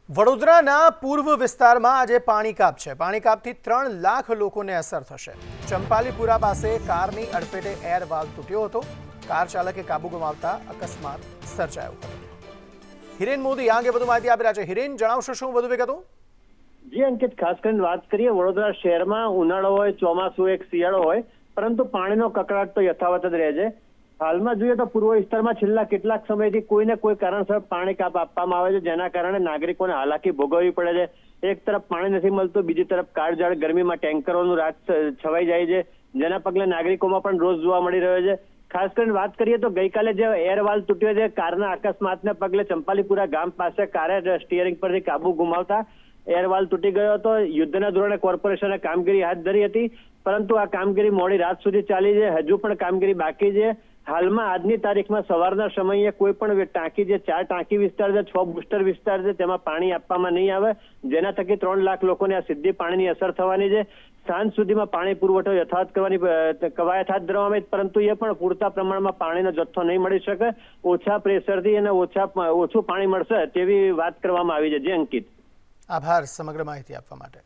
વડોદરાના પૂર્વ વિસ્તારમાં આજે પાણીકાપ છે। પાણીકાપથી 3 લાખ લોકોને અસર થશે। ચંપાલીપુરા પાસે કારની અડફેટે એર વાલ્વ તૂટ્યો હતો। કાર ચાલકે કાબુ ગુમાવતા અકસ્માત સર્જાયો હતો। હિરેન મોદી આ અંગે વધુ માહિતી આપી રહ્યા છે। હિરેન, જણાવશો શું વધુ વિગતો? જી અંકિત, ખાસ કરીને વાત કરીએ વડોદરા શહેરમાં ઉનાળો હોય, ચોમાસું હોય, શિયાળો હોય, પરંતુ પાણીનો કકળાટ તો યથાવત જ રહે છે। હાલમાં જોઈએ તો પૂર્વ વિસ્તારમાં છેલ્લા કેટલાક સમયથી કોઈને કોઈ કારણસર પાણી કાપ આપવામાં આવે છે, જેના કારણે નાગરિકોને હાલાકી ભોગવવી પડે છે। એક તરફ પાણી નથી મળતું, બીજી તરફ કાળઝાળ ગરમીમાં ટેન્કરોનું રાત છવાઈ જાય છે, જેના પગલે નાગરિકોમાં પણ રોષ જોવા મળી રહ્યો છે। ખાસ કરીને વાત કરીએ તો ગઈકાલે જે એર વાલ્વ તૂટ્યો છે, કારના અકસ્માતને પગલે ચંપાલીપુરા ગામ પાસે કારે સ્ટીયરિંગ પરથી કાબુ ગુમાવતા એર વાલ્વ તૂટી ગયો હતો। યુદ્ધના ધોરણે કોર્પોરેશને કામગીરી હાથ ધરી હતી, પરંતુ આ કામગીરી મોડી રાત સુધી ચાલી છે। હજુ પણ કામગીરી બાકી છે। હાલમાં આજની તારીખમાં સવારના સમયે કોઈ પણ ટાંકી, જે 4 ટાંકી વિસ્તાર છે, 6 બુસ્ટર વિસ્તાર છે, તેમાં પાણી આપવામાં નહીં આવે, જેના થકી 3 લાખ લોકોને આ સીધી પાણીની અસર થવાની છે। સાંજ સુધીમાં પાણી પુરવઠો યથાવત કરવાની કવાયત હાથ ધરવામાં આવી, પરંતુ એ પણ પૂરતા પ્રમાણમાં પાણીનો જથ્થો નહીં મળી શકે। ઓછા પ્રેશરથી અને ઓછું પાણી મળશે તેવી વાત કરવામાં આવી છે। જે અંકિત, આભાર સમગ્ર માહિતી આપવા માટે।